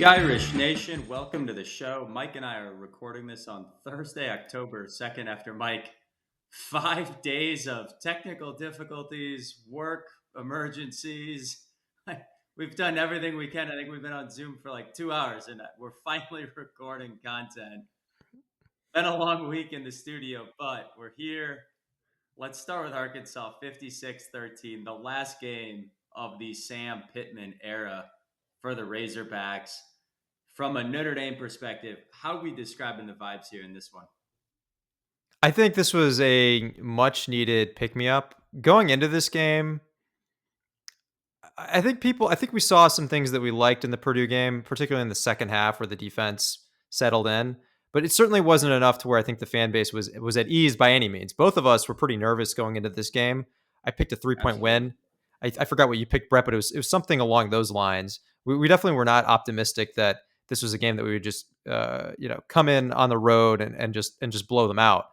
The Irish Nation, welcome to the show. Mike and I are recording this on Thursday, October 2nd, after Mike 5 days of technical difficulties, work, emergencies. We've done everything we can. I think we've been on Zoom for like 2 hours and we're finally recording content. Been a long week in the studio, but we're here. Let's start with Arkansas 56-13, the last game of the Sam Pittman era for the Razorbacks. From a Notre Dame perspective, how are we describing the vibes here in this one? I think this was a much needed pick me up. Going into this game, I think we saw some things that we liked in the Purdue game, particularly in the second half where the defense settled in. But it certainly wasn't enough to where I think the fan base was at ease by any means. Both of us were pretty nervous going into this game. I picked a 3-point Absolutely. win. I forgot what you picked, Brett, but it was something along those lines. We definitely were not optimistic that this was a game that we would just come in on the road and just blow them out.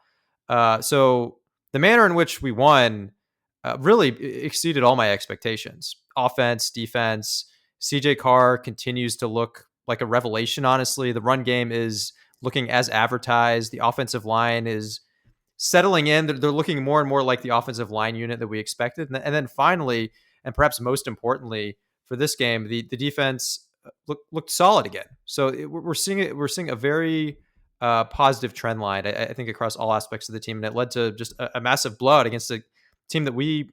So the manner in which we won really exceeded all my expectations. Offense, defense. CJ Carr continues to look like a revelation, honestly. The run game is looking as advertised. The offensive line is settling in. They're looking more and more like the offensive line unit that we expected. And then finally, and perhaps most importantly for this game, the defense looked solid again. So we're seeing a very positive trend line, I think, across all aspects of the team. And it led to just a massive blowout against a team that we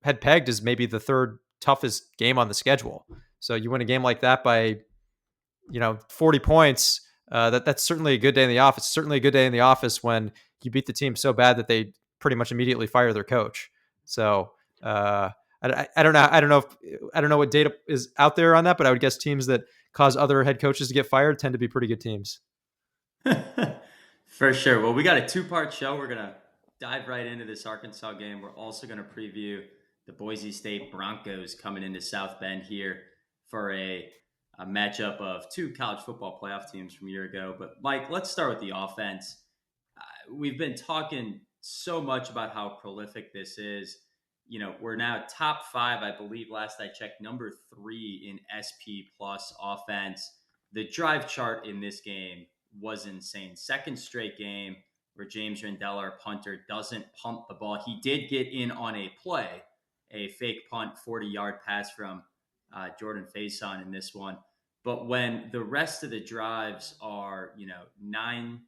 had pegged as maybe the third toughest game on the schedule. So you win a game like that by 40 points. That's certainly a good day in the office. Certainly a good day in the office when you beat the team so bad that they pretty much immediately fire their coach. So I don't know. I don't know what data is out there on that, but I would guess teams that cause other head coaches to get fired tend to be pretty good teams. For sure. Well, we got a two-part show. We're going to dive right into this Arkansas game. We're also going to preview the Boise State Broncos coming into South Bend here for a matchup of two college football playoff teams from a year ago. But Mike, let's start with the offense. We've been talking so much about how prolific this is. We're now top 5, I believe, last I checked, number 3 in SP plus offense. The drive chart in this game was insane. Second straight game where James Rendell, our punter, doesn't punt the ball. He did get in on a play, a fake punt, 40-yard pass from Jordan Faison in this one. But when the rest of the drives are, 9,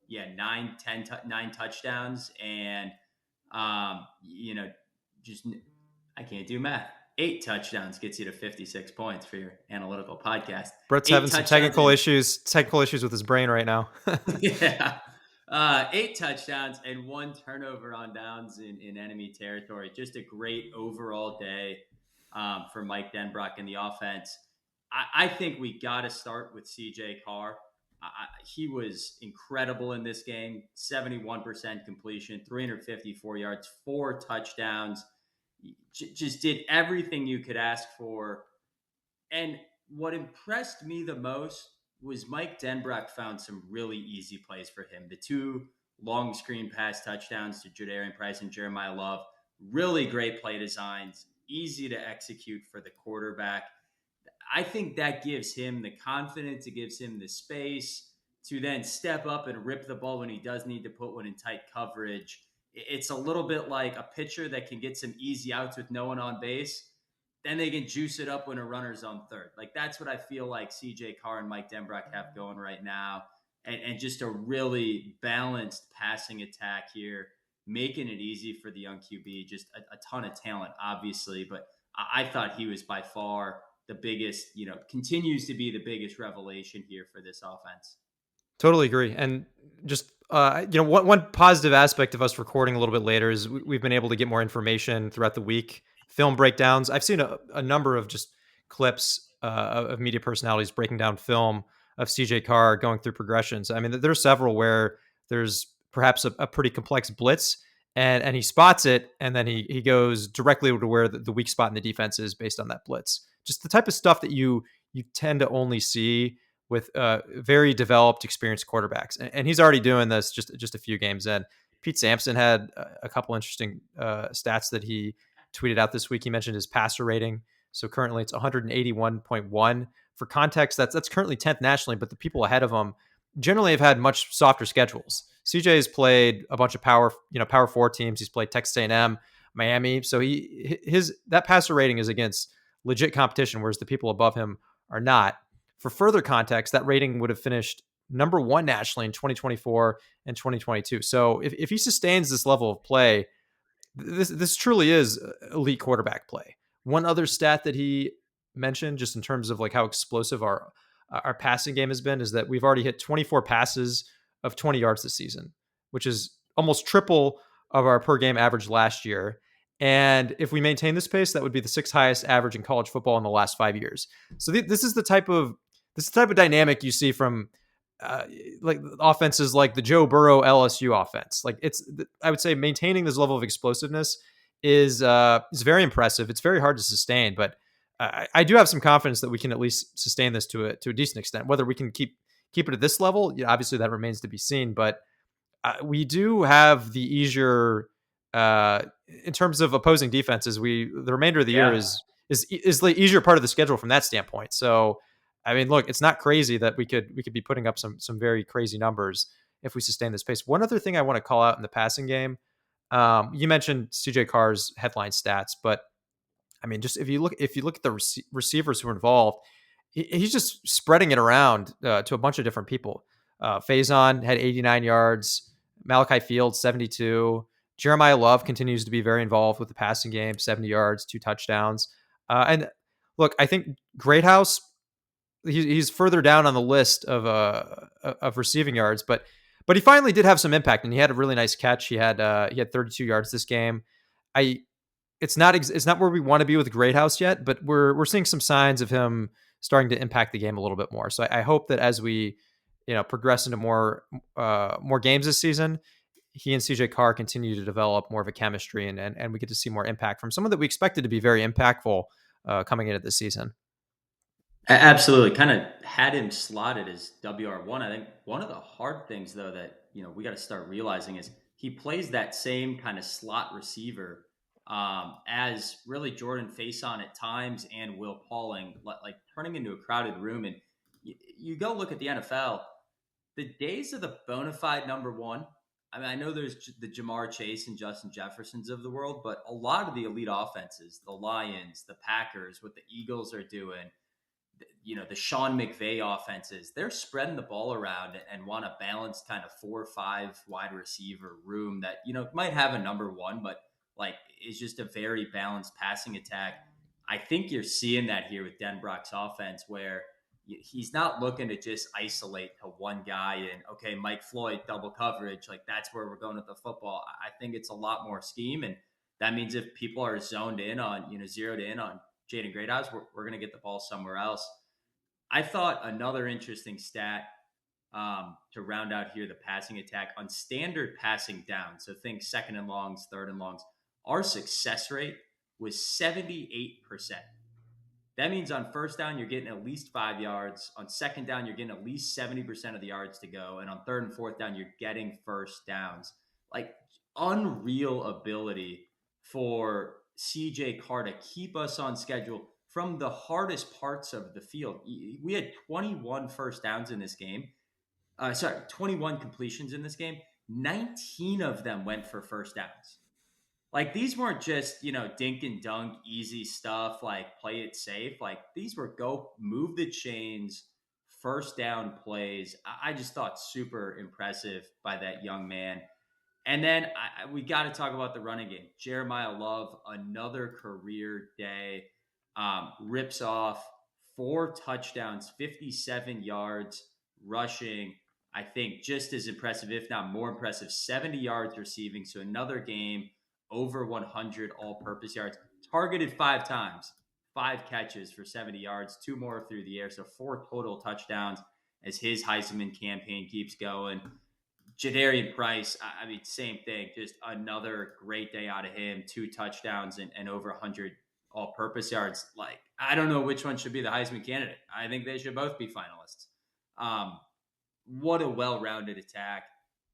9 touchdowns and, just I can't do math. 8 touchdowns gets you to 56 points for your analytical podcast. Brett's 8 having some technical issues with his brain right now. Yeah. 8 touchdowns and 1 turnover on downs in enemy territory. Just a great overall day for Mike Denbrock and the offense. I think we got to start with CJ Carr. He was incredible in this game. 71% completion, 354 yards, 4 touchdowns. Just did everything you could ask for. And what impressed me the most was Mike Denbrock found some really easy plays for him. The 2 long screen pass touchdowns to Jadarian Price and Jeremiah Love. Really great play designs, easy to execute for the quarterback. I think that gives him the confidence, it gives him the space to then step up and rip the ball when he does need to put one in tight coverage. It's a little bit like a pitcher that can get some easy outs with no one on base. Then they can juice it up when a runner's on third. Like, that's what I feel like CJ Carr and Mike Denbrock have going right now. And just a really balanced passing attack here, making it easy for the young QB. Just a ton of talent, obviously. But I thought he was by far the biggest, continues to be the biggest revelation here for this offense. Totally agree. And just, one positive aspect of us recording a little bit later is we've been able to get more information throughout the week, film breakdowns. I've seen a number of just clips of media personalities breaking down film of CJ Carr going through progressions. I mean, there's several where there's perhaps a pretty complex blitz and he spots it and then he goes directly to where the weak spot in the defense is based on that blitz. Just the type of stuff that you tend to only see with very developed, experienced quarterbacks. And he's already doing this just a few games in. Pete Sampson had a couple interesting stats that he tweeted out this week. He mentioned his passer rating. So currently it's 181.1, For context, that's currently 10th nationally, but the people ahead of him generally have had much softer schedules. CJ has played a bunch of power four teams. He's played Texas A&M, Miami. So that passer rating is against legit competition, whereas the people above him are not. For further context, that rating would have finished number one nationally in 2024 and 2022. So if he sustains this level of play, this truly is elite quarterback play. One other stat that he mentioned, just in terms of like how explosive our passing game has been, is that we've already hit 24 passes of 20 yards this season, which is almost triple of our per game average last year. And if we maintain this pace, that would be the sixth highest average in college football in the last 5 years. So this is the type of dynamic you see from like offenses like the Joe Burrow LSU offense. Like I would say maintaining this level of explosiveness is very impressive. It's very hard to sustain, but I do have some confidence that we can at least sustain this to a decent extent. Whether we can keep it at this level, obviously that remains to be seen. But we do have the easier in terms of opposing defenses. The remainder of the year is the easier part of the schedule from that standpoint. So I mean, look, it's not crazy that we could be putting up some very crazy numbers if we sustain this pace. One other thing I want to call out in the passing game, you mentioned CJ Carr's headline stats, but I mean, just if you look at the receivers who are involved, he's just spreading it around to a bunch of different people. Faison had 89 yards, Malachi Fields 72. Jeremiah Love continues to be very involved with the passing game, 70 yards, 2 touchdowns. And look, I think Greathouse, he's further down on the list of receiving yards, but he finally did have some impact, and he had a really nice catch. He had 32 yards this game. It's not where we want to be with Greathouse yet, but we're seeing some signs of him starting to impact the game a little bit more. So I hope that as we progress into more games this season, he and CJ Carr continue to develop more of a chemistry, and we get to see more impact from someone that we expected to be very impactful coming into this season. Absolutely. Kind of had him slotted as WR1. I think one of the hard things, though, that we got to start realizing is he plays that same kind of slot receiver as really Jordan Faison at times and Will Pauling, like turning into a crowded room. And you go look at the NFL, the days of the bona fide number one. I mean, I know there's the Jamar Chase and Justin Jeffersons of the world, but a lot of the elite offenses, the Lions, the Packers, what the Eagles are doing, the Sean McVay offenses, they're spreading the ball around and want a balanced kind of 4 or 5 wide receiver room that, might have a number one, but like is just a very balanced passing attack. I think you're seeing that here with Denbrock's offense, where he's not looking to just isolate to one guy and, okay, Mike Floyd, double coverage. Like that's where we're going with the football. I think it's a lot more scheme. And that means if people are zeroed in on Jaden Greathouse, we're going to get the ball somewhere else. I thought another interesting stat to round out here the passing attack on standard passing down. So think second and longs, third and longs. Our success rate was 78%. That means on first down, you're getting at least 5 yards. On second down, you're getting at least 70% of the yards to go. And on third and fourth down, you're getting first downs. Like unreal ability for CJ Carr to keep us on schedule from the hardest parts of the field. We had 21 first downs in this game. 21 completions in this game. 19 of them went for first downs. Like these weren't just, dink and dunk, easy stuff, like play it safe. Like these were go move the chains, first down plays. I just thought super impressive by that young man. And then we got to talk about the running game. Jeremiah Love, another career day, rips off 4 touchdowns, 57 yards rushing. I think just as impressive, if not more impressive, 70 yards receiving. So another game over 100 all-purpose yards. Targeted 5 times, 5 catches for 70 yards, 2 more through the air. So 4 total touchdowns as his Heisman campaign keeps going. Jadarian Price, I mean, same thing. Just another great day out of him. 2 touchdowns and over 100 all-purpose yards. Like, I don't know which one should be the Heisman candidate. I think they should both be finalists. What a well-rounded attack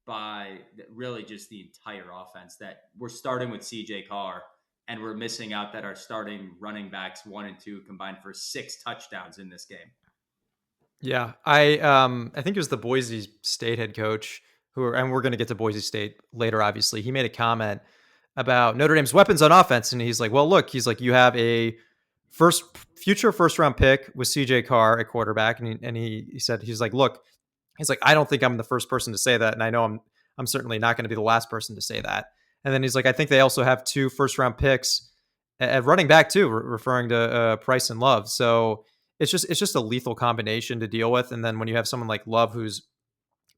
by really just the entire offense, that we're starting with CJ Carr and we're missing out that our starting running backs 1 and 2 combined for 6 touchdowns in this game. Yeah, I think it was the Boise State head coach and we're going to get to Boise State later. Obviously, he made a comment about Notre Dame's weapons on offense, and he's like, "Well, look, he's like, you have a first future first round pick with CJ Carr at quarterback," and he said he's like, "Look, he's like, I don't think I'm the first person to say that, and I know I'm certainly not going to be the last person to say that." And then he's like, "I think they also have two first round picks at running back too," referring to Price and Love. So it's just a lethal combination to deal with. And then when you have someone like Love who's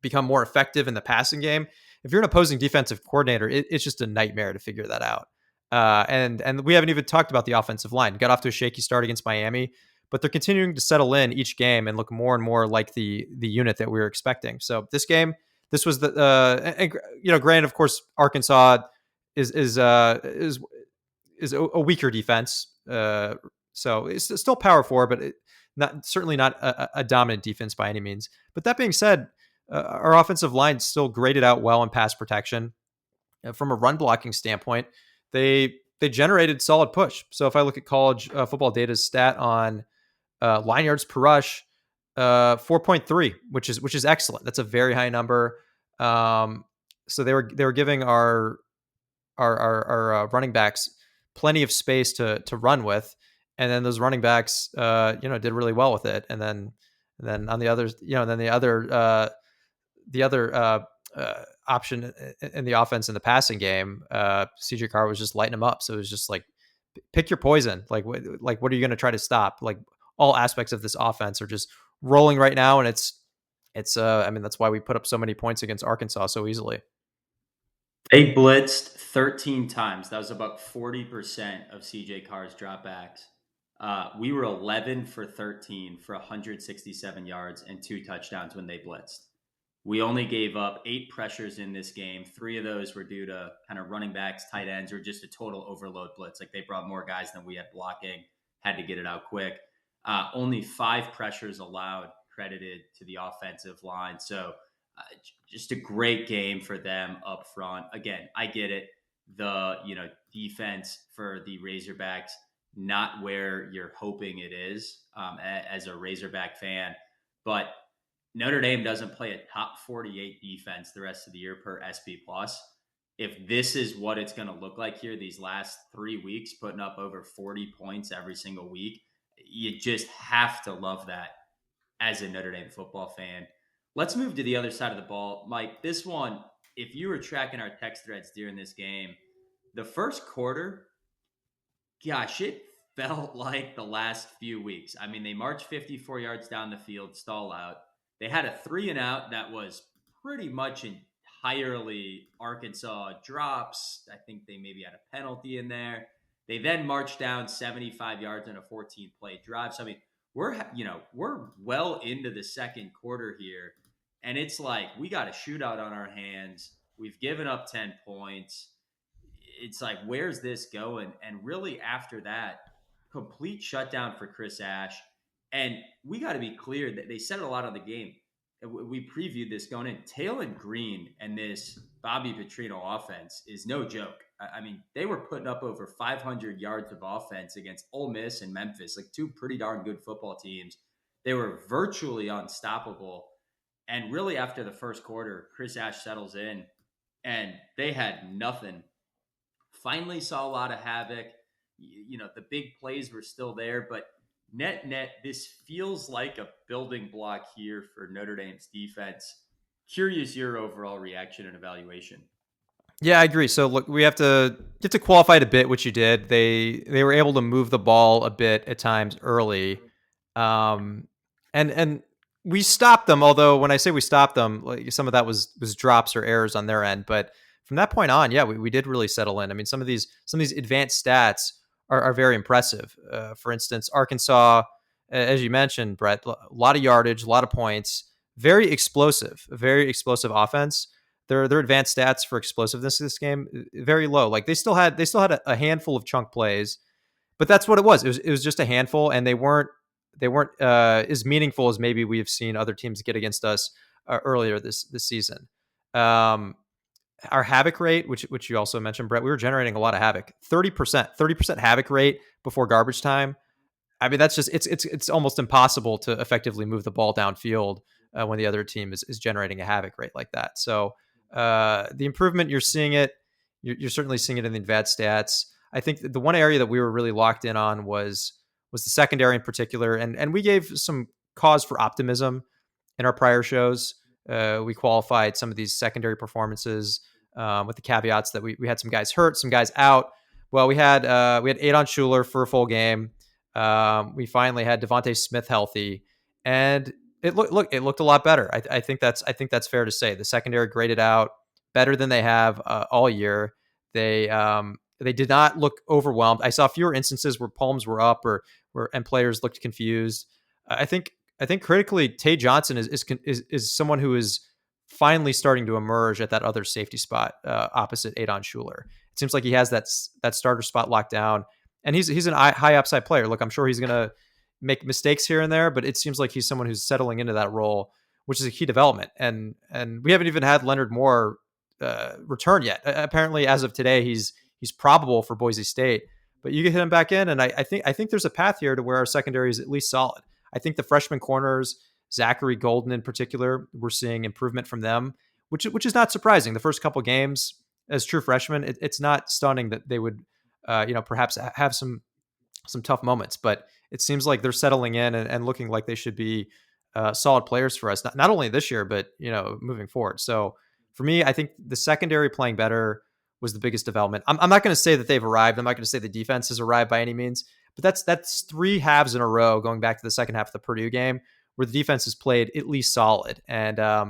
become more effective in the passing game, if you're an opposing defensive coordinator, it's just a nightmare to figure that out. And we haven't even talked about the offensive line. Got off to a shaky start against Miami, but they're continuing to settle in each game and look more and more like the unit that we were expecting. So this game, this was the granted, of course, Arkansas is a weaker defense. So it's still power four, but not certainly not a dominant defense by any means. But that being said, our offensive line still graded out well in pass protection. From a run blocking standpoint, they generated solid push. So if I look at college football data's stat on line yards per rush, 4.3, which is excellent. That's a very high number. So they were giving our running backs plenty of space to run with, and then those running backs did really well with it. And then on the others, then the other option in the offense in the passing game, CJ Carr was just lighting them up. So it was just like, pick your poison. Like what are you going to try to stop? Like all aspects of this offense are just rolling right now, and I mean, that's why we put up so many points against Arkansas so easily. They blitzed 13 times. That was about 40% of CJ Carr's dropbacks. We were 11 for 13 for 167 yards and 2 touchdowns when they blitzed. We only gave up 8 pressures in this game. 3 of those were due to kind of running backs, tight ends, or just a total overload blitz. Like they brought more guys than we had blocking, had to get it out quick. Only 5 pressures allowed, credited to the offensive line. So uh, just a great game for them up front. Again, I get it. The defense for the Razorbacks, not where you're hoping it is as a Razorback fan, but Notre Dame doesn't play a top 48 defense the rest of the year per SP plus. If this is what it's going to look like here these last 3 weeks, putting up over 40 points every single week, you just have to love that as a Notre Dame football fan. Let's move to the other side of the ball. Mike, this one, if you were tracking our text threads during this game, the first quarter, gosh, it felt like the last few weeks. I mean, they marched 54 yards down the field, stall out. They had a 3-and-out that was pretty much entirely Arkansas drops. I think they maybe had a penalty in there. They then marched down 75 yards on a 14-play drive. So I mean, we're well into the second quarter here, and it's like we got a shootout on our hands. We've given up 10 points. It's like, where's this going? And really, after that, complete shutdown for Chris Ash. And we got to be clear that they said a lot on the game. We previewed this going in. Taylor Green and this Bobby Petrino offense is no joke. I mean, they were putting up over 500 yards of offense against Ole Miss and Memphis, like 2 pretty darn good football teams. They were virtually unstoppable. And really, after the first quarter, Chris Ash settles in, and they had nothing. Finally saw a lot of havoc. The big plays were still there, but net, this feels like a building block here for Notre Dame's defense. Curious your overall reaction and evaluation. Yeah, I agree. So look, we have to qualify it a bit, which you did. They were able to move the ball a bit at times early, and we stopped them. Although when I say we stopped them, like some of that was drops or errors on their end. But from that point on, yeah, we did really settle in. I mean, some of these advanced stats are very impressive. For instance, Arkansas, as you mentioned, Brett, a lot of yardage, a lot of points, a very explosive offense. Their advanced stats for explosiveness in this game very low. Like they still had a handful of chunk plays, but that's what it was. It was just a handful, and they weren't as meaningful as maybe we've seen other teams get against us earlier this season. Um, our havoc rate, which you also mentioned, Brett, we were generating a lot of havoc. 30% havoc rate before garbage time. I mean, that's just it's almost impossible to effectively move the ball downfield when the other team is generating a havoc rate like that. So the improvement you're seeing it, you're certainly seeing it in the advanced stats. I think the one area that we were really locked in on was the secondary in particular, and we gave some cause for optimism in our prior shows. We qualified some of these secondary performances with the caveats that we had some guys hurt, some guys out. Well, we had Adon Schuler for a full game. We finally had Devontae Smith healthy, and it looked a lot better. I think that's fair to say. The secondary graded out better than they have all year. They did not look overwhelmed. I saw fewer instances where palms were up and players looked confused. I think critically, Tay Johnson is someone who is finally starting to emerge at that other safety spot opposite Adon Schuler. It seems like he has that starter spot locked down, and he's an high upside player. Look, I'm sure he's going to make mistakes here and there, but it seems like he's someone who's settling into that role, which is a key development. And we haven't even had Leonard Moore return yet. Apparently, as of today, he's probable for Boise State. But you get him back in, and I think there's a path here to where our secondary is at least solid. I think the freshman corners, Zachary Golden in particular, we're seeing improvement from them, which is not surprising. The first couple games as true freshmen, it's not stunning that they would, perhaps have some tough moments, but it seems like they're settling in and looking like they should be solid players for us, not only this year, but moving forward. So for me, I think the secondary playing better was the biggest development. I'm not going to say that they've arrived. I'm not going to say the defense has arrived by any means, but that's three halves in a row going back to the second half of the Purdue game where the defense has played at least solid. And a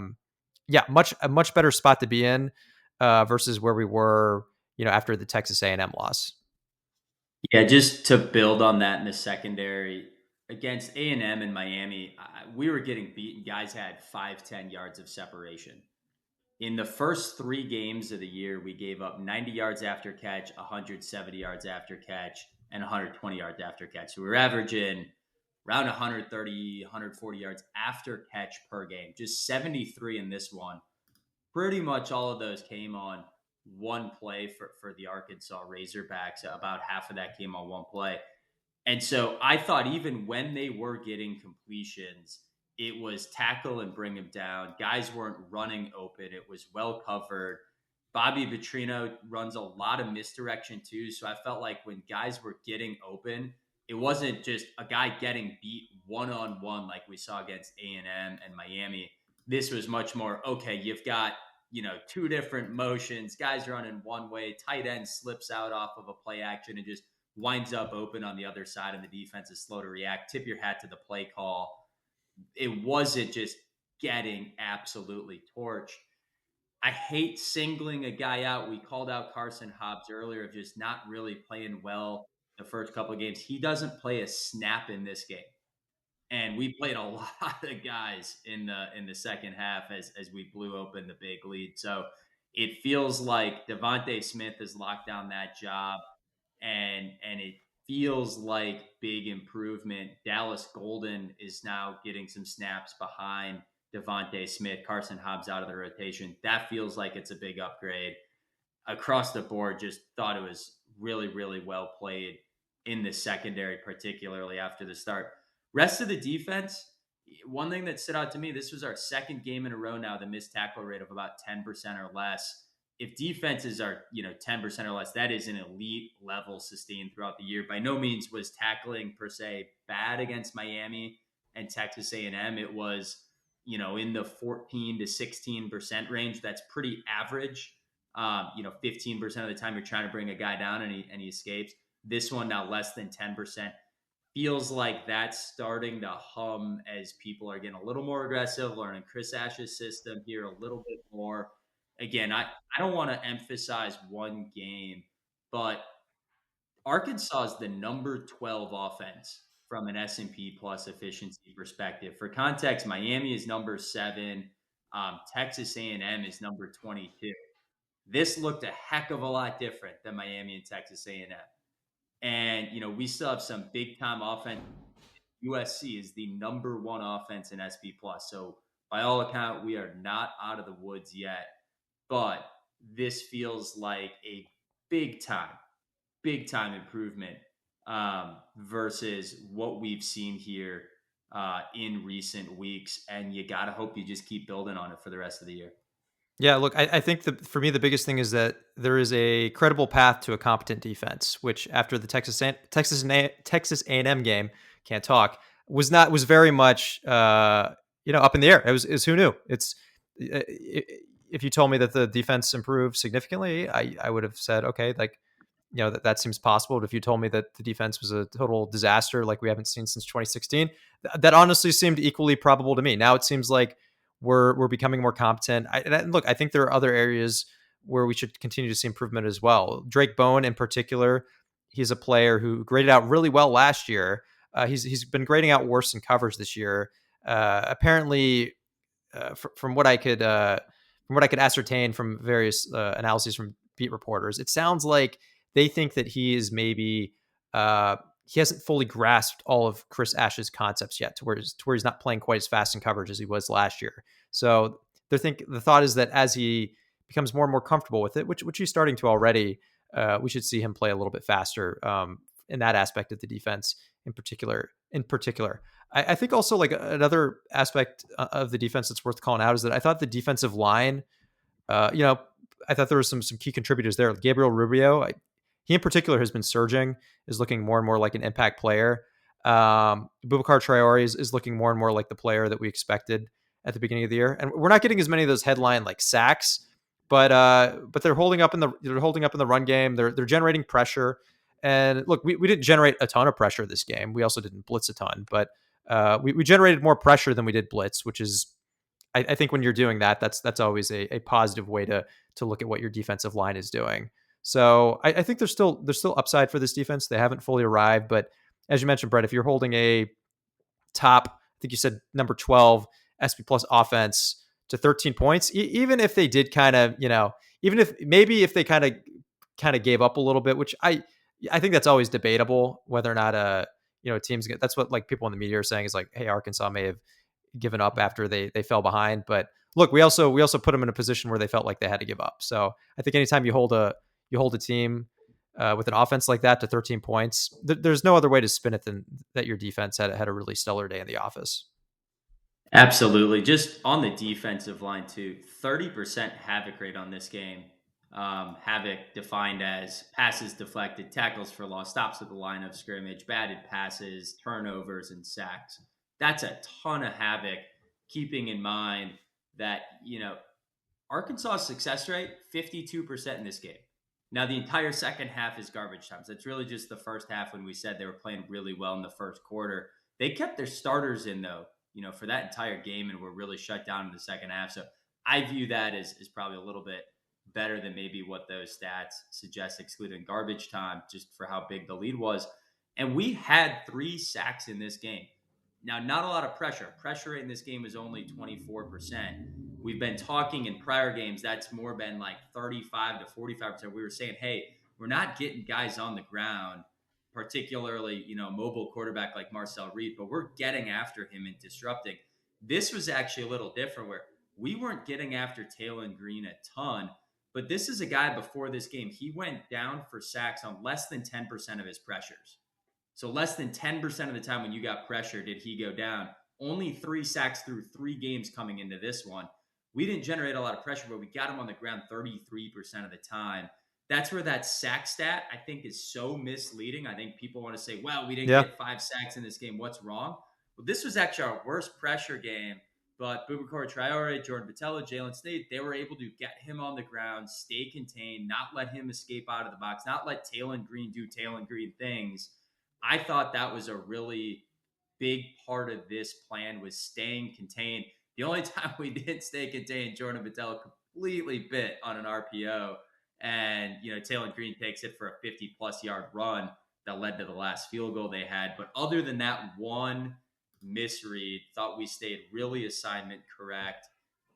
much better spot to be in versus where we were, after the Texas A&M loss. Yeah, just to build on that in the secondary against A&M and Miami, we were getting beaten. Guys had 5-10 yards of separation. In the first 3 games of the year, we gave up 90 yards after catch, 170 yards after catch, and 120 yards after catch. So we were averaging around 130, 140 yards after catch per game, just 73 in this one. Pretty much all of those came on one play for the Arkansas Razorbacks. About half of that came on one play. And so I thought even when they were getting completions, it was tackle and bring him down. Guys weren't running open. It was well covered. Bobby Petrino runs a lot of misdirection too. So I felt like when guys were getting open, it wasn't just a guy getting beat one-on-one like we saw against A&M and Miami. This was much more, okay, you've got, 2 different motions. Guys running one way. Tight end slips out off of a play action and just winds up open on the other side, and the defense is slow to react. Tip your hat to the play call. It wasn't just getting absolutely torched. I hate singling a guy out. We called out Carson Hobbs earlier of just not really playing well the first couple of games. He doesn't play a snap in this game. And we played a lot of guys in the second half as we blew open the big lead. So it feels like Devontae Smith has locked down that job, and it feels like big improvement. Dallas Golden is now getting some snaps behind Devontae Smith. Carson Hobbs out of the rotation. That feels like it's a big upgrade across the board. Just thought it was really, really well played in the secondary, particularly after the start. Rest of the defense, one thing that stood out to me, this was our second game in a row now, the missed tackle rate of about 10% or less. If defenses are, 10% or less, that is an elite level sustained throughout the year. By no means was tackling per se bad against Miami and Texas A&M. It was, in the 14 to 16% range. That's pretty average. 15% of the time you're trying to bring a guy down and he escapes. This one now less than 10%. Feels like that's starting to hum as people are getting a little more aggressive, learning Chris Ash's system here a little bit more. Again, I don't want to emphasize one game, but Arkansas is the number 12 offense from an S&P plus efficiency perspective. For context, Miami is number 7. Texas A&M is number 22. This looked a heck of a lot different than Miami and Texas A&M. And, we still have some big time offense. USC is the number 1 offense in SP plus. So by all account, we are not out of the woods yet, but this feels like a big time improvement versus what we've seen here in recent weeks. And you got to hope you just keep building on it for the rest of the year. Yeah, look, I think that for me the biggest thing is that there is a credible path to a competent defense, which after the Texas A&M game, can't talk, was very much up in the air. It was who knew. If you told me that the defense improved significantly, I would have said okay, like that seems possible. But if you told me that the defense was a total disaster, like we haven't seen since 2016, that honestly seemed equally probable to me. Now it seems like we're becoming more competent. Look, I think there are other areas where we should continue to see improvement as well. Drake Bowen, in particular, he's a player who graded out really well last year. He's been grading out worse in coverage this year. Apparently, from what I could ascertain from various analyses from beat reporters, it sounds like they think that he is maybe he hasn't fully grasped all of Chris Ash's concepts yet, to where he's not playing quite as fast in coverage as he was last year. So the thought is that as he becomes more and more comfortable with it, which he's starting to already, we should see him play a little bit faster in that aspect of the defense in particular. I think also like another aspect of the defense that's worth calling out is that I thought the defensive line, uh, you know, I thought there were some key contributors there. Gabriel Rubio, he in particular has been surging, is looking more and more like an impact player. Boubacar Traore is looking more and more like the player that we expected at the beginning of the year, and we're not getting as many of those headline like sacks, but they're holding up in the run game. They're generating pressure, and look, we didn't generate a ton of pressure this game. We also didn't blitz a ton, but we generated more pressure than we did blitz, which is I think when you're doing that, that's always a positive way to look at what your defensive line is doing. So I think there's still upside for this defense. They haven't fully arrived, but as you mentioned, Brett, if you're holding a top, I think you said number 12 SP plus offense to 13 points, even if they did kind of, even if maybe if they kind of gave up a little bit, which I think that's always debatable whether or not teams get. That's what like people in the media are saying is like, hey, Arkansas may have given up after they fell behind, but look, we also put them in a position where they felt like they had to give up. So I think anytime you hold a team with an offense like that to 13 points, there's no other way to spin it than that your defense had a really stellar day in the office. Absolutely. Just on the defensive line, too, 30% havoc rate on this game. Havoc defined as passes deflected, tackles for loss, stops at the line of scrimmage, batted passes, turnovers, and sacks. That's a ton of havoc, keeping in mind that, Arkansas's success rate, 52% in this game. Now, the entire second half is garbage time. So it's really just the first half when we said they were playing really well in the first quarter. They kept their starters in, though, for that entire game and were really shut down in the second half. So I view that as probably a little bit better than maybe what those stats suggest, excluding garbage time, just for how big the lead was. And we had 3 sacks in this game. Now, not a lot of pressure. Pressure rate in this game is only 24%. We've been talking in prior games, that's more been like 35 to 45%. We were saying, hey, we're not getting guys on the ground, particularly, mobile quarterback like Marcel Reed, but we're getting after him and disrupting. This was actually a little different where we weren't getting after Taylon Green a ton, but this is a guy before this game, he went down for sacks on less than 10% of his pressures. So less than 10% of the time when you got pressure did he go down. Only 3 sacks through 3 games coming into this one. We didn't generate a lot of pressure, but we got him on the ground 33% of the time. That's where that sack stat, I think, is so misleading. I think people want to say, well, we didn't Yeah. get 5 sacks in this game. What's wrong? Well, this was actually our worst pressure game, but Boubacar Traore, Jordan Botelho, Jalen State, they were able to get him on the ground, stay contained, not let him escape out of the box, not let Taylon Green do Taylon Green things. I thought that was a really big part of this plan was staying contained. The only time we didn't stay contained, Jordan Botelho completely bit on an RPO. And, Taylon Green takes it for a 50-plus yard run that led to the last field goal they had. But other than that one misread, thought we stayed really assignment correct.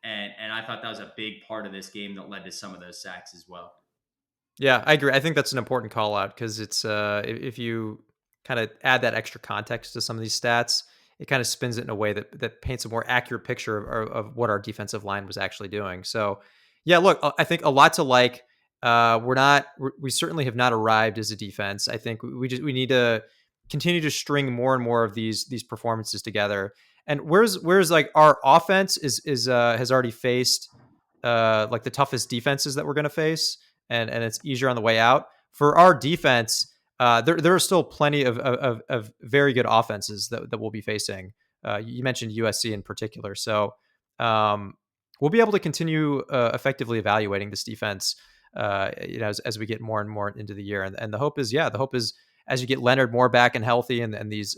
And I thought that was a big part of this game that led to some of those sacks as well. Yeah, I agree. I think that's an important call out because it's if you kind of add that extra context to some of these stats, it kind of spins it in a way that paints a more accurate picture of what our defensive line was actually doing. So, yeah, look, I think a lot to like. We certainly have not arrived as a defense. I think we need to continue to string more and more of these performances together. And where's like our offense is has already faced like the toughest defenses that we're going to face, and it's easier on the way out. For our defense, there are still plenty of very good offenses that we'll be facing. You mentioned USC in particular, so um, we'll be able to continue effectively evaluating this defense. As we get more and more into the year, and the hope is as you get Leonard more back and healthy, and these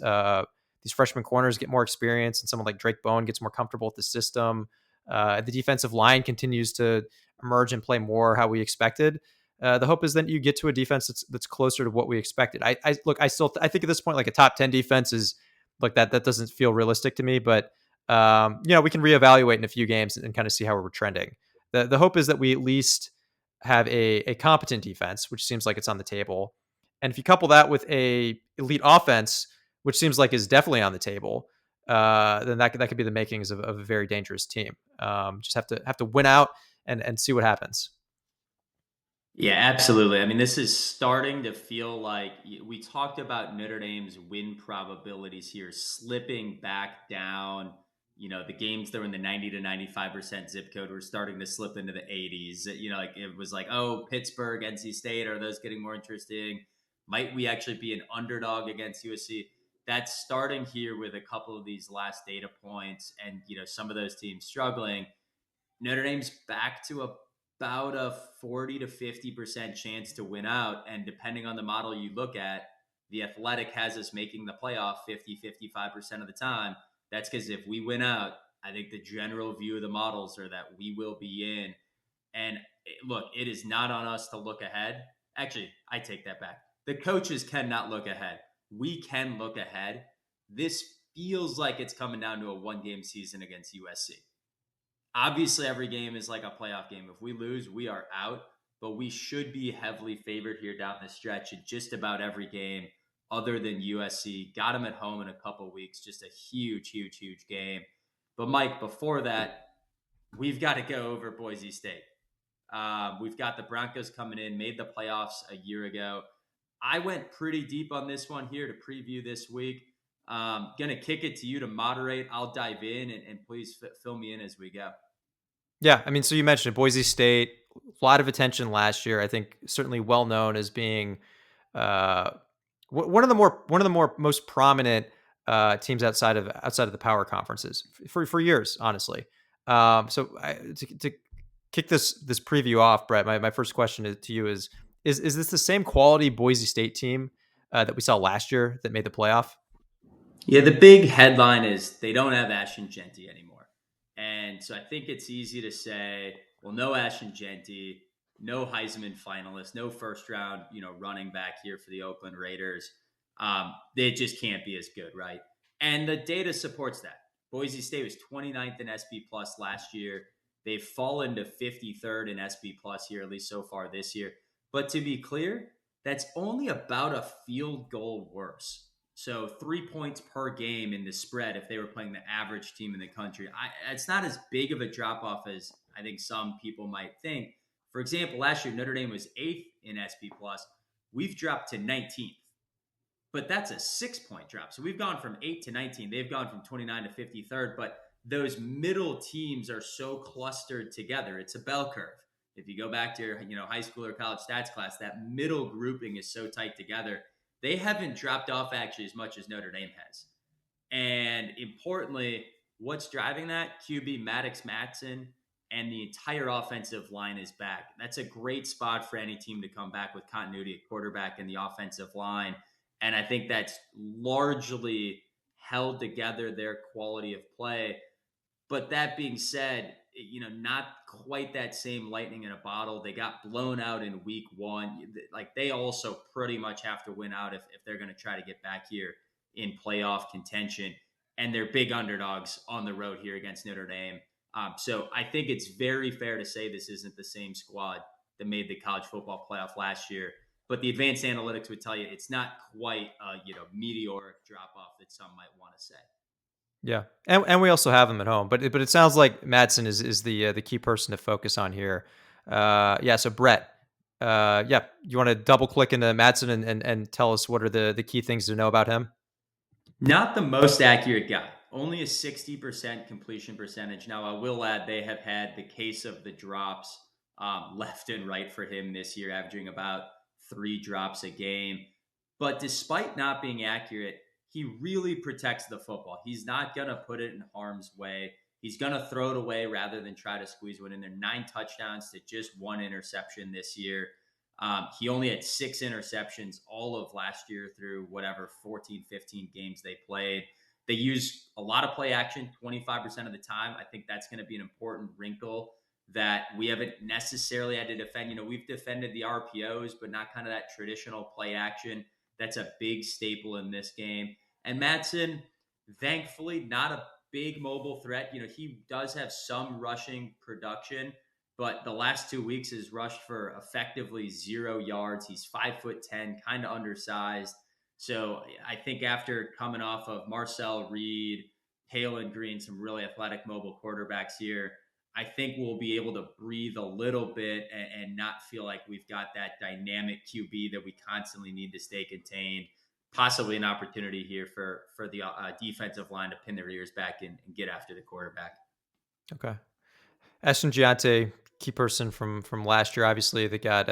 freshman corners get more experience, and someone like Drake Bone gets more comfortable with the system. The defensive line continues to emerge and play more how we expected. The hope is that you get to a defense that's closer to what we expected. I think at this point, like a top 10 defense is like that. That doesn't feel realistic to me, but we can reevaluate in a few games and kind of see how we're trending. The hope is that we at least have a competent defense, which seems like it's on the table. And if you couple that with a elite offense, which seems like is definitely on the table, then that could be the makings of a very dangerous team. Just have to win out and see what happens. Yeah, absolutely. I mean, this is starting to feel like we talked about Notre Dame's win probabilities here slipping back down. The games that were in the 90 to 95% zip code were starting to slip into the 80s. Like it was like, oh, Pittsburgh, NC State, are those getting more interesting? Might we actually be an underdog against USC? That's starting here with a couple of these last data points and, some of those teams struggling. Notre Dame's back to about a 40 to 50% chance to win out. And depending on the model you look at, the Athletic has us making the playoff 55% of the time. That's because if we win out, I think the general view of the models are that we will be in. And look, it is not on us to look ahead. Actually, I take that back. The coaches cannot look ahead. We can look ahead. This feels like it's coming down to a one-game season against USC. Obviously, every game is like a playoff game. If we lose, we are out, but we should be heavily favored here down the stretch in just about every game other than USC. Got them at home in a couple of weeks. Just a huge, huge, huge game. But Mike, before that, we've got to go over Boise State. We've got the Broncos coming in, made the playoffs a year ago. I went pretty deep on this one here to preview this week. Gonna kick it to you to moderate. I'll dive in and please fill me in as we go. Yeah, I mean, so you mentioned Boise State, a lot of attention last year. I think certainly well known as being uh, one of the more most prominent teams outside of the power conferences for years, honestly. To kick this preview off, Brett, my first question to you is this the same quality Boise State team that we saw last year that made the playoff? Yeah, the big headline is they don't have Ashton Genty anymore. And so I think it's easy to say, well, no Ashton Genty, no Heisman finalist, no first round, running back here for the Oakland Raiders. They just can't be as good, right? And the data supports that. Boise State was 29th in SP Plus last year. They've fallen to 53rd in SP Plus here, at least so far this year. But to be clear, that's only about a field goal worse. So 3 points per game in the spread if they were playing the average team in the country. It's not as big of a drop off as I think some people might think. For example, last year Notre Dame was 8th in SP Plus. We've dropped to 19th, but that's a 6-point drop. So we've gone from 8 to 19. They've gone from 29 to 53rd. But those middle teams are so clustered together. It's a bell curve. If you go back to your high school or college stats class, that middle grouping is so tight together. They haven't dropped off actually as much as Notre Dame has. And importantly, what's driving that? QB Maddox Matson and the entire offensive line is back. That's a great spot for any team to come back with continuity at quarterback and the offensive line. And I think that's largely held together their quality of play. But that being said, not quite that same lightning in a bottle. They got blown out in week one. Like they also pretty much have to win out if they're going to try to get back here in playoff contention. And they're big underdogs on the road here against Notre Dame. So I think it's very fair to say this isn't the same squad that made the college football playoff last year. But the advanced analytics would tell you it's not quite a meteoric drop off that some might want to say. Yeah, and we also have him at home, but it sounds like Madsen is the key person to focus on here. Yeah, so Brett, Yeah, you want to double click into Madsen and tell us what are the key things to know about him? Not the most accurate guy. Only a 60% completion percentage. Now, I will add they have had the case of the drops left and right for him this year, averaging about 3 drops a game. But despite not being accurate, he really protects the football. He's not going to put it in harm's way. He's going to throw it away rather than try to squeeze one in there. 9 touchdowns to just 1 interception this year. He only had 6 interceptions all of last year through whatever 14, 15 games they played. They use a lot of play action 25% of the time. I think that's going to be an important wrinkle that we haven't necessarily had to defend. We've defended the RPOs, but not kind of that traditional play action. That's a big staple in this game. And Madsen, thankfully, not a big mobile threat. He does have some rushing production, but the last 2 weeks has rushed for effectively 0 yards. He's 5'10", kind of undersized. So I think after coming off of Marcel Reed, Halen Green, some really athletic mobile quarterbacks here, I think we'll be able to breathe a little bit and not feel like we've got that dynamic QB that we constantly need to stay contained. Possibly an opportunity here for the defensive line to pin their ears back and get after the quarterback. Okay. Ashton Giante, key person from last year, obviously that got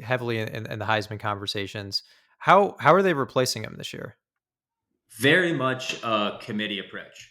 heavily in the Heisman conversations. How are they replacing him this year? Very much a committee approach.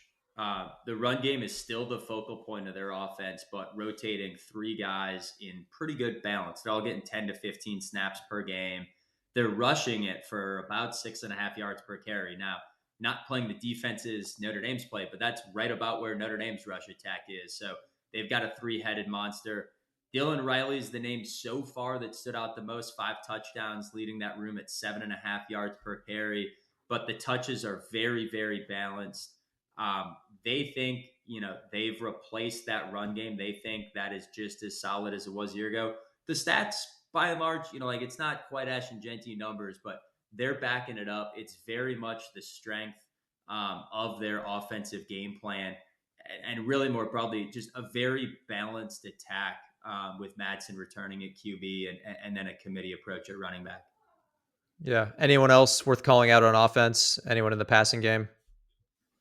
The run game is still the focal point of their offense, but rotating 3 guys in pretty good balance. They're all getting 10 to 15 snaps per game. They're rushing it for about 6.5 yards per carry. Now, not playing the defenses Notre Dame's play, but that's right about where Notre Dame's rush attack is. So they've got a 3-headed monster. Dylan Riley is the name so far that stood out the most. 5 touchdowns, leading that room at 7.5 yards per carry. But the touches are very, very balanced. They think, they've replaced that run game. They think that is just as solid as it was a year ago. The stats, by and large, it's not quite Ashton Genty numbers, but they're backing it up. It's very much the strength of their offensive game plan. And really more broadly, just a very balanced attack with Madsen returning at QB and then a committee approach at running back. Yeah. Anyone else worth calling out on offense? Anyone in the passing game?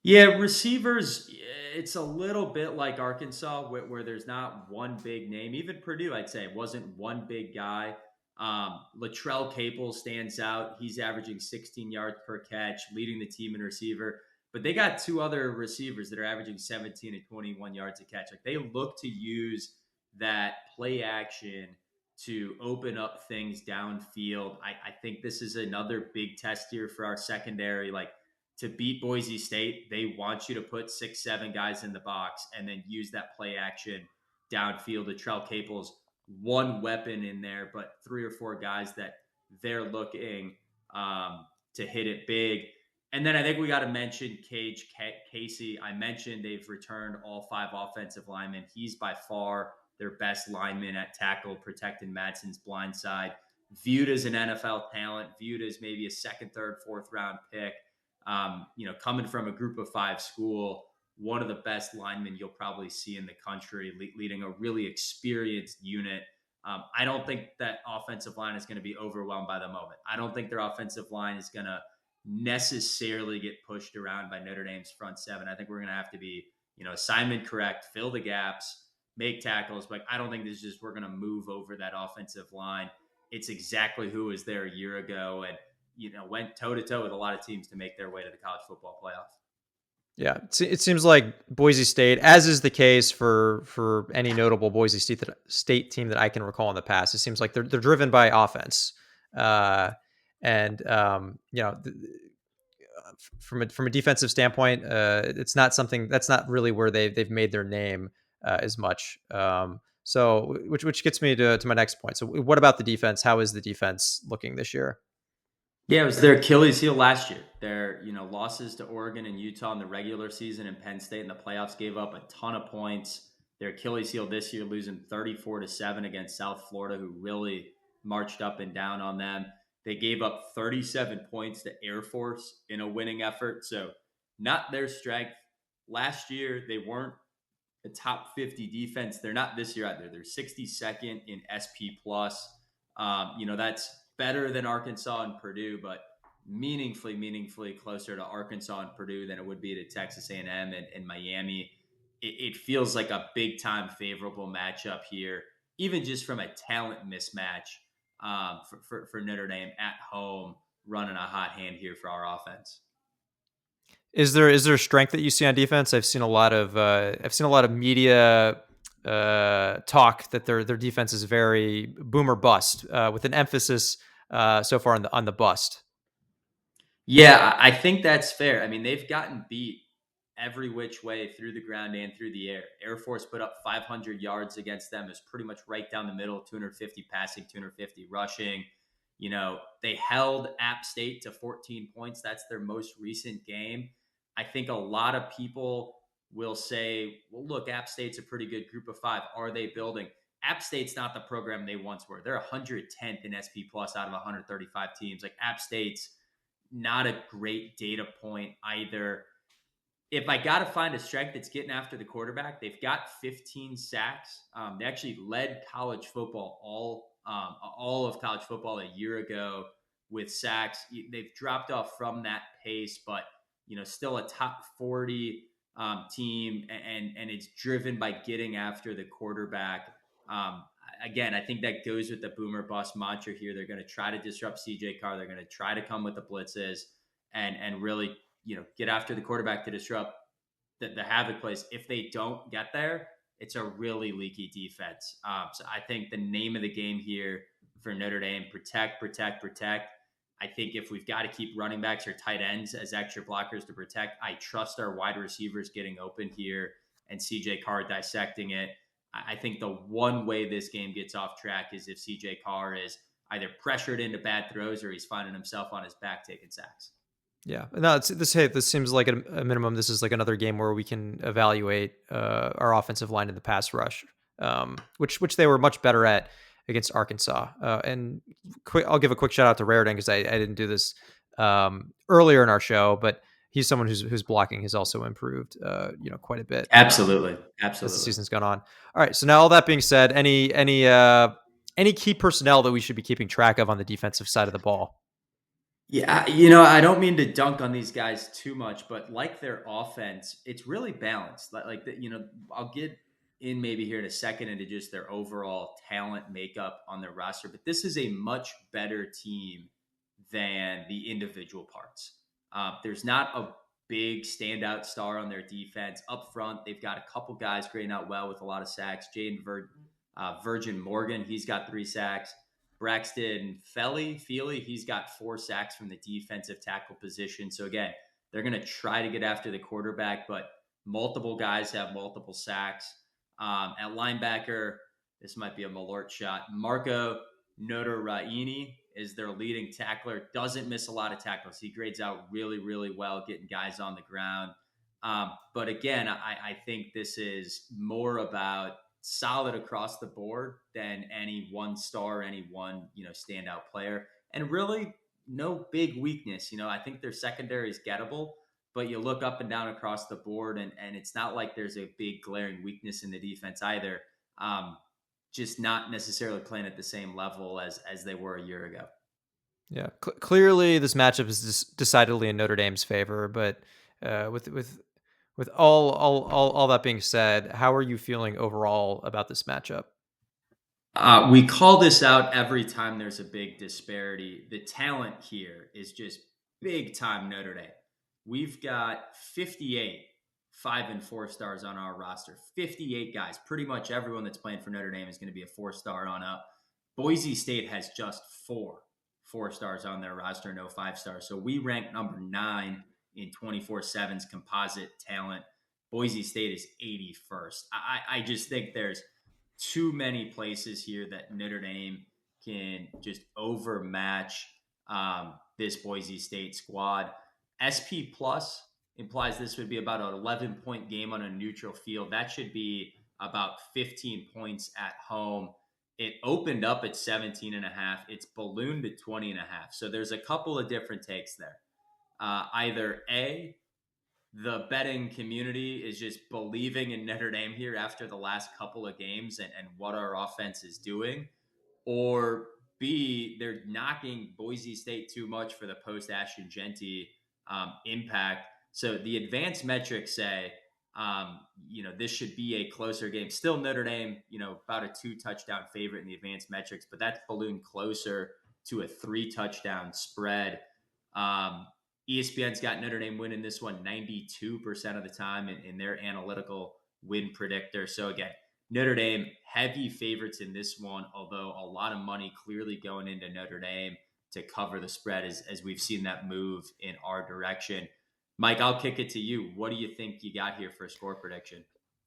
Yeah, receivers, it's a little bit like Arkansas where there's not one big name. Even Purdue, I'd say, wasn't one big guy. Latrell Capel stands out. He's averaging 16 yards per catch, leading the team in receiver. But they got 2 other receivers that are averaging 17 and 21 yards a catch. Like they look to use that play action to open up things downfield. I think this is another big test here for our secondary. Like to beat Boise State, they want you to put 6, 7 guys in the box and then use that play action downfield. Latrell Capel's one weapon in there, but 3 or 4 guys that they're looking to hit it big. And then I think we got to mention Cage Casey. I mentioned they've returned all 5 offensive linemen. He's by far their best lineman at tackle, protecting Madsen's blind side. Viewed as an NFL talent, viewed as maybe a 2nd, 3rd, 4th round pick. Coming from a group of 5 school, one of the best linemen you'll probably see in the country, leading a really experienced unit. I don't think that offensive line is going to be overwhelmed by the moment. I don't think their offensive line is going to necessarily get pushed around by Notre Dame's front 7. I think we're going to have to be, assignment correct, fill the gaps, make tackles. But I don't think this is just we're going to move over that offensive line. It's exactly who was there a year ago and, went toe-to-toe with a lot of teams to make their way to the college football playoff. Yeah, it seems like Boise State, as is the case for any notable Boise State team that I can recall in the past, it seems like they're driven by offense, and from a defensive standpoint, it's not something that's not really where they've made their name as much. So which gets me to my next point. So what about the defense? How is the defense looking this year? Yeah, it was their Achilles heel last year. Their, losses to Oregon and Utah in the regular season and Penn State in the playoffs gave up a ton of points. Their Achilles heel this year, losing 34-7 against South Florida, who really marched up and down on them. They gave up 37 points to Air Force in a winning effort. So not their strength. Last year, they weren't a top 50 defense. They're not this year either. They're 62nd in SP plus. That's better than Arkansas and Purdue, but meaningfully closer to Arkansas and Purdue than it would be to Texas A&M and Miami. It feels like a big time favorable matchup here, even just from a talent mismatch for Notre Dame at home, running a hot hand here for our offense. Is there strength that you see on defense? I've seen a lot of media talk that their defense is very boom or bust, with an emphasis so far on the bust. Yeah, I think that's fair. I mean, they've gotten beat every which way through the ground and through the air. Air Force put up 500 yards against them. Is pretty much right down the middle, 250 passing, 250 rushing. They held App State to 14 points. That's their most recent game. I think a lot of people will say, well, look, App State's a pretty good group of five. Are they building? App State's not the program they once were. They're 110th in SP plus out of 135 teams. Like, App State's not a great data point either. If I got to find a strength that's getting after the quarterback, they've got 15 sacks. They actually led college football, all of college football a year ago with sacks. They've dropped off from that pace, but still a top 40 team, and it's driven by getting after the quarterback. Again, I think that goes with the boomer bust mantra here. They're going to try to disrupt CJ Carr. They're going to try to come with the blitzes and really, get after the quarterback to disrupt the havoc plays. If they don't get there, it's a really leaky defense. So I think the name of the game here for Notre Dame, protect. I think if we've got to keep running backs or tight ends as extra blockers to protect, I trust our wide receivers getting open here and CJ Carr dissecting it. I think the one way this game gets off track is if CJ Carr is either pressured into bad throws or he's finding himself on his back taking sacks. Yeah, no, this seems like a minimum. This is like another game where we can evaluate our offensive line in the pass rush, which they were much better at against Arkansas. And I'll give a quick shout out to Raritan because I didn't do this earlier in our show, but he's someone whose blocking has also improved, quite a bit. Absolutely. As the season's gone on. All right. So now, all that being said, any key personnel that we should be keeping track of on the defensive side of the ball? Yeah, I don't mean to dunk on these guys too much, but like their offense, it's really balanced. I'll get in maybe here in a second into just their overall talent makeup on their roster, but this is a much better team than the individual parts. There's not a big standout star on their defense. Up front, they've got a couple guys grading out well with a lot of sacks. Jaden Virgin Morgan, he's got 3 sacks. Braxton Feely, he's got 4 sacks from the defensive tackle position. So again, they're going to try to get after the quarterback, but multiple guys have multiple sacks. At linebacker, this might be a Malort shot. Marco Notarraini is their leading tackler. Doesn't miss a lot of tackles. He grades out really, really well, getting guys on the ground. But again, I think this is more about solid across the board than any one star, any one, standout player. And really no big weakness. I think their secondary is gettable, but you look up and down across the board and it's not like there's a big glaring weakness in the defense either. Just not necessarily playing at the same level as they were a year ago. Yeah, clearly this matchup is decidedly in Notre Dame's favor, but with all that being said, how are you feeling overall about this matchup? We call this out every time there's a big disparity. The talent here is just big time Notre Dame. We've got 58 5 and 4 stars on our roster. 58 guys. Pretty much everyone that's playing for Notre Dame is going to be a 4-star on up. Boise State has just 4 4-stars on their roster, no 5-stars. So we rank number 9 in 24/7's composite talent. Boise State is 81st. I just think there's too many places here that Notre Dame can just overmatch this Boise State squad. SP plus implies this would be about an 11-point game on a neutral field. That should be about 15 points at home. It opened up at 17.5. It's ballooned to 20.5. So there's a couple of different takes there. Either A, the betting community is just believing in Notre Dame here after the last couple of games and what our offense is doing, or B, they're knocking Boise State too much for the post Ashton Genty impact. So the advanced metrics say, this should be a closer game. Still Notre Dame, about a 2 touchdown favorite in the advanced metrics, but that's ballooned closer to a 3 touchdown spread. ESPN's got Notre Dame winning this one 92% of the time in their analytical win predictor. So again, Notre Dame heavy favorites in this one, although a lot of money clearly going into Notre Dame to cover the spread as we've seen that move in our direction. Mike, I'll kick it to you. What do you think you got here for a score prediction?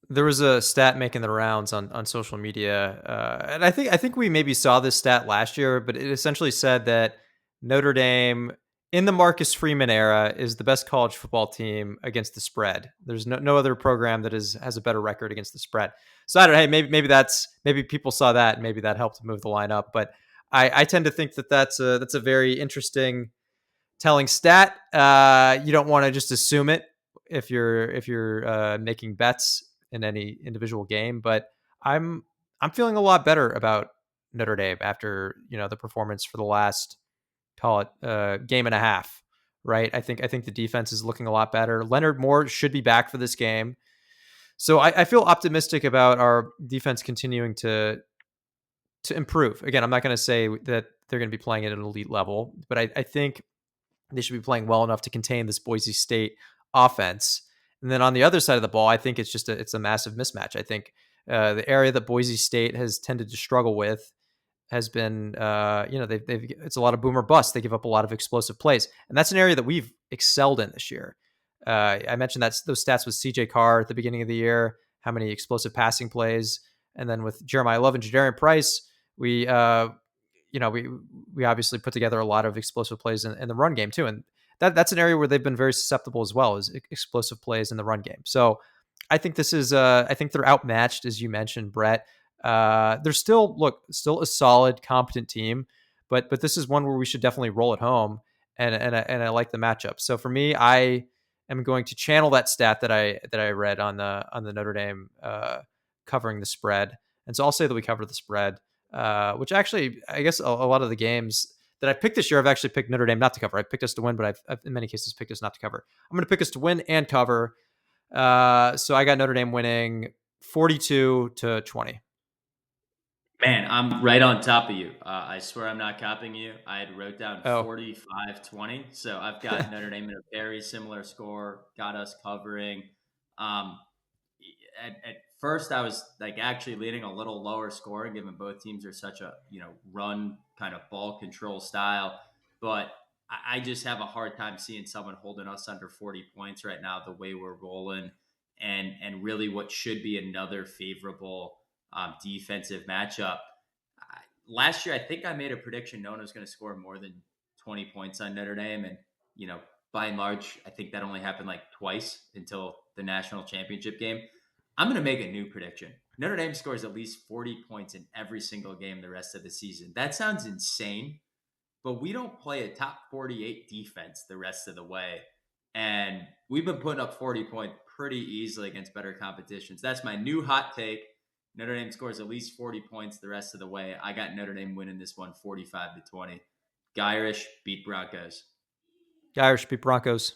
There was a stat making the rounds on social media, and I think we maybe saw this stat last year, but it essentially said that Notre Dame in the Marcus Freeman era is the best college football team against the spread. There's no other program that has a better record against the spread. So I don't know. Hey, maybe people saw that, and maybe that helped move the line up. But I tend to think that's a very interesting telling stat. You don't want to just assume it if you're making bets in any individual game, but I'm feeling a lot better about Notre Dame after the performance for the last, call it, game and a half. Right, I think the defense is looking a lot better. Leonard Moore should be back for this game, so I feel optimistic about our defense continuing to improve. Again, I'm not going to say that they're going to be playing at an elite level, but I think they should be playing well enough to contain this Boise State offense. And then on the other side of the ball, I think it's a massive mismatch. I think the area that Boise State has tended to struggle with has been, it's a lot of boom or bust. They give up a lot of explosive plays, and that's an area that we've excelled in this year. I mentioned those stats with CJ Carr at the beginning of the year, how many explosive passing plays, and then with Jeremiah Love and Jadarian Price, we we obviously put together a lot of explosive plays in the run game too, and that's an area where they've been very susceptible as well, as explosive plays in the run game. So I think I think they're outmatched, as you mentioned, Brett. They're still a solid, competent team, but this is one where we should definitely roll it home, and I like the matchup. So for me, I am going to channel that stat that I read on the Notre Dame covering the spread, and so I'll say that we cover the spread. Which actually, I guess a lot of the games that I picked this year, I've actually picked Notre Dame not to cover. I picked us to win, but I've in many cases picked us not to cover. I'm going to pick us to win and cover. So I got Notre Dame winning 42-20. Man, I'm right on top of you. I swear I'm not copying you. I had wrote down Oh, 45-20. So I've got Notre Dame in a very similar score, got us covering. Um, at first, I was like actually leaning a little lower scoring, given both teams are such a run kind of ball control style. But I just have a hard time seeing someone holding us under 40 points right now, the way we're rolling, and really what should be another favorable defensive matchup. Last year, I think I made a prediction no one was going to score more than 20 points on Notre Dame. And, by and large, I think that only happened like twice until the national championship game. I'm going to make a new prediction. Notre Dame scores at least 40 points in every single game the rest of the season. That sounds insane, but we don't play a top 48 defense the rest of the way. And we've been putting up 40 points pretty easily against better competitions. That's my new hot take. Notre Dame scores at least 40 points the rest of the way. I got Notre Dame winning this one 45-20. Irish beat Broncos. Irish beat Broncos.